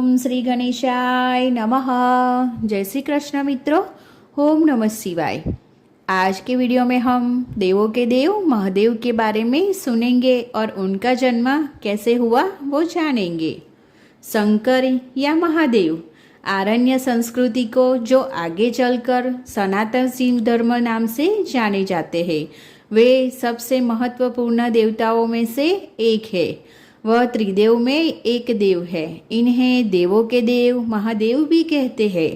ओम श्री गणेशाय नमः। जय श्री कृष्ण मित्रों, ओम नमः शिवाय। आज के वीडियो में हम देवों के देव महादेव के बारे में सुनेंगे और उनका जन्म कैसे हुआ वो जानेंगे। शंकर या महादेव आरण्य संस्कृति को जो आगे चलकर सनातन शिव धर्म नाम से जाने जाते हैं, वे सबसे महत्वपूर्ण देवताओं में से एक है। वह त्रिदेव में एक देव है। इन्हें देवों के देव महादेव भी कहते हैं।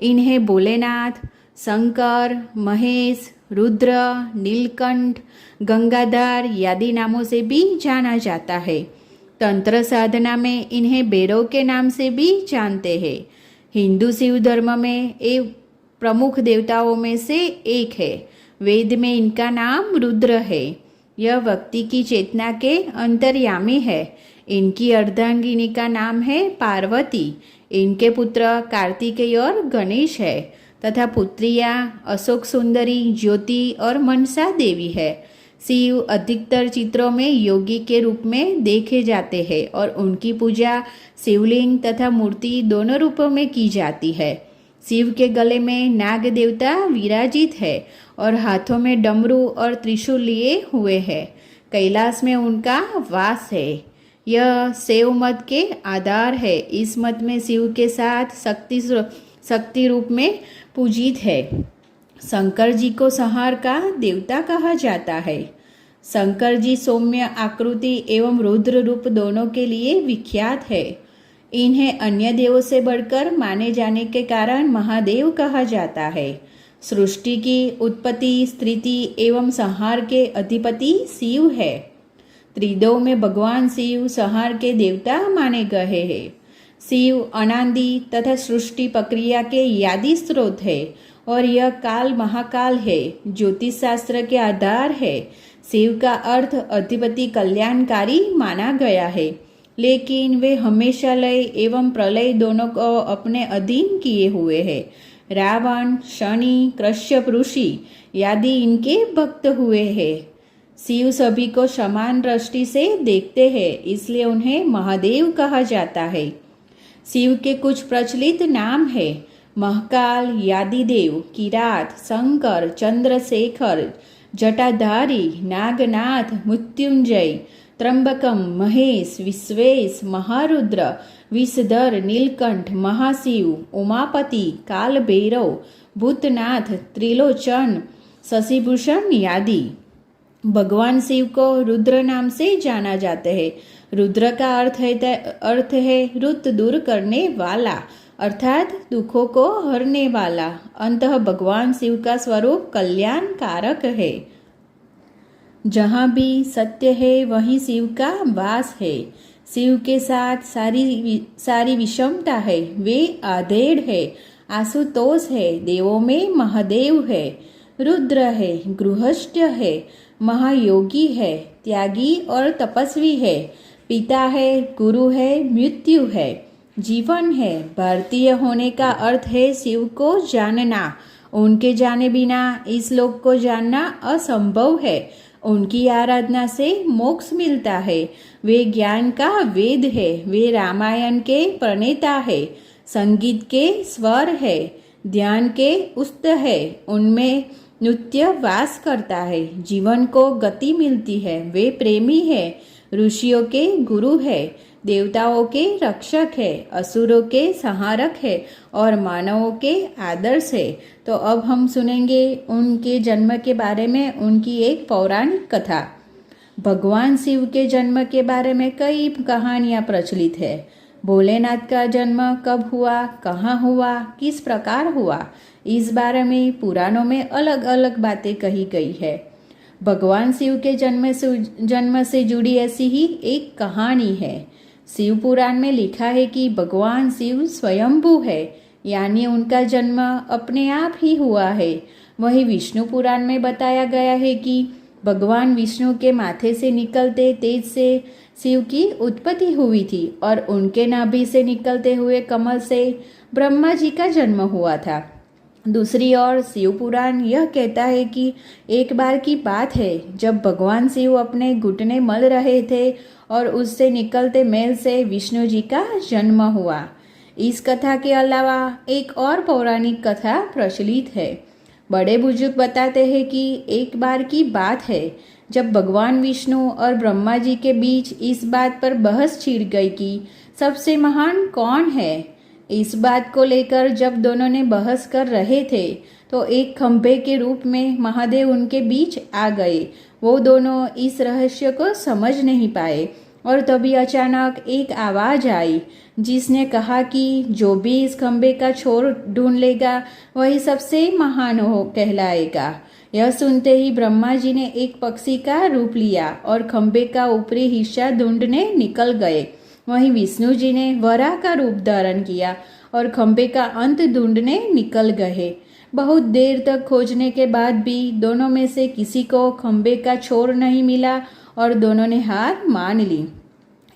इन्हें भोलेनाथ, शंकर, महेश, रुद्र, नीलकंठ, गंगाधर आदि नामों से भी जाना जाता है। तंत्र साधना में इन्हें भैरव के नाम से भी जानते हैं। हिंदू शिव धर्म में ये प्रमुख देवताओं में से एक है। वेद में इनका नाम रुद्र है। यह व्यक्ति की चेतना के अंतर्यामी है। इनकी अर्धांगिनी का नाम है पार्वती। इनके पुत्र कार्तिकेय और गणेश है तथा पुत्रियां अशोक सुंदरी, ज्योति और मनसा देवी है। शिव अधिकतर चित्रों में योगी के रूप में देखे जाते हैं और उनकी पूजा शिवलिंग तथा मूर्ति दोनों रूपों में की जाती है। शिव के गले में नाग देवता विराजित है और हाथों में डमरू और त्रिशूल लिए हुए है। कैलाश में उनका वास है। यह शैव मत के आधार है। इस मत में शिव के साथ शक्ति रूप में पूजित है। शंकर जी को संहार का देवता कहा जाता है। शंकर जी सौम्य आकृति एवं रुद्र रूप दोनों के लिए विख्यात है। इन्हें अन्य देवों से बढ़कर माने जाने के कारण महादेव कहा जाता है। सृष्टि की उत्पत्ति, स्थिति एवं संहार के अधिपति शिव है। त्रिदेव में भगवान शिव संहार के देवता माने गए हैं। शिव अनादि तथा सृष्टि प्रक्रिया के आदि स्रोत है और यह काल महाकाल है। ज्योतिष शास्त्र के आधार है। शिव का अर्थ अधिपति कल्याणकारी माना गया है, लेकिन वे हमेशा लय एवं प्रलय दोनों को अपने अधीन किए हुए हैं। रावण, शनि, कश्यप ऋषि आदि इनके भक्त हुए हैं। शिव सभी को समान दृष्टि से देखते हैं, इसलिए उन्हें महादेव कहा जाता है। शिव के कुछ प्रचलित नाम है: महाकाल, आदिदेव, किरात, शंकर, चंद्रशेखर, जटाधारी, नागनाथ, मृत्युंजय, त्र्यंबकम, महेश, विश्वेश, महारुद्र, विषधर, नीलकंठ, महाशिव, उमापति, काल भैरव, भूतनाथ, त्रिलोचन, शशिभूषण आदि। भगवान शिव को रुद्र नाम से जाना जाता है। रुद्र का अर्थ है रुत दूर करने वाला, अर्थात दुखों को हरने वाला। अंततः भगवान शिव का स्वरूप कल्याण कारक है। जहाँ भी सत्य है वहीं शिव का वास है। शिव के साथ सारी विषमता है। वे आधेड़ है, आशुतोष है, देवों में महादेव है, रुद्र है, गृहस्थ है, महायोगी है, त्यागी और तपस्वी है, पिता है, गुरु है, मृत्यु है, जीवन है। भारतीय होने का अर्थ है शिव को जानना। उनके जाने बिना इस लोक को जानना असंभव है। उनकी आराधना से मोक्ष मिलता है। वे ज्ञान का वेद है। वे रामायण के प्रणेता है, संगीत के स्वर है, ध्यान के उस्त है। उनमें नित्य वास करता है। जीवन को गति मिलती है। वे प्रेमी है, ऋषियों के गुरु है, देवताओं के रक्षक है, असुरों के संहारक है और मानवों के आदर्श है। तो अब हम सुनेंगे उनके जन्म के बारे में उनकी एक पौराणिक कथा। भगवान शिव के जन्म के बारे में कई कहानियां प्रचलित है। भोलेनाथ का जन्म कब हुआ, कहाँ हुआ, किस प्रकार हुआ, इस बारे में पुराणों में अलग अलग बातें कही गई है। भगवान शिव के जन्म से जुड़ी ऐसी ही एक कहानी है। शिव पुराण में लिखा है कि भगवान शिव स्वयंभू है, यानी उनका जन्म अपने आप ही हुआ है। वहीं विष्णु पुराण में बताया गया है कि भगवान विष्णु के माथे से निकलते तेज से शिव की उत्पत्ति हुई थी और उनके नाभि से निकलते हुए कमल से ब्रह्मा जी का जन्म हुआ था। दूसरी ओर शिव पुराण यह कहता है कि एक बार की बात है जब भगवान शिव अपने घुटने मल रहे थे और उससे निकलते मैल से विष्णु जी का जन्म हुआ। इस कथा के अलावा एक और पौराणिक कथा प्रचलित है। बड़े बुजुर्ग बताते हैं कि एक बार की बात है जब भगवान विष्णु और ब्रह्मा जी के बीच इस बात पर बहस छिड़ गई कि सबसे महान कौन है। इस बात को लेकर जब दोनों ने बहस कर रहे थे तो एक खंभे के रूप में महादेव उनके बीच आ गए। वो दोनों इस रहस्य को समझ नहीं पाए और तभी अचानक एक आवाज आई जिसने कहा कि जो भी इस खंभे का छोर ढूंढ लेगा वही सबसे महान हो कहलाएगा। यह सुनते ही ब्रह्मा जी ने एक पक्षी का रूप लिया और खंभे का ऊपरी हिस्सा ढूंढने निकल गए। वहीं विष्णु जी ने वराह का रूप धारण किया और खंभे का अंत ढूंढने निकल गए। बहुत देर तक खोजने के बाद भी दोनों में से किसी को खंभे का छोर नहीं मिला और दोनों ने हार मान ली।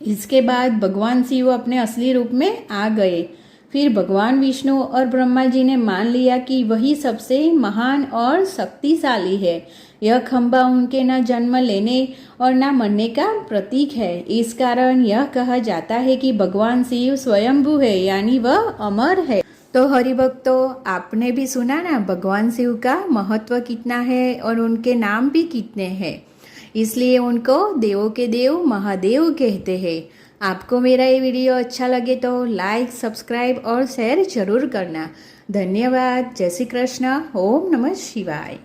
इसके बाद भगवान शिव अपने असली रूप में आ गए। फिर भगवान विष्णु और ब्रह्मा जी ने मान लिया कि वही सबसे महान और शक्तिशाली है। यह खंभा उनके न जन्म लेने और न मरने का प्रतीक है। इस कारण यह कहा जाता है कि भगवान शिव स्वयंभू है, यानी वह अमर है। तो हरिभक्तों, आपने भी सुना ना भगवान शिव का महत्व कितना है और उनके नाम भी कितने हैं। इसलिए उनको देवों के देव महादेव कहते हैं। आपको मेरा ये वीडियो अच्छा लगे तो लाइक, सब्सक्राइब और शेयर जरूर करना। धन्यवाद। जय श्री कृष्ण। ओम नमः शिवाय।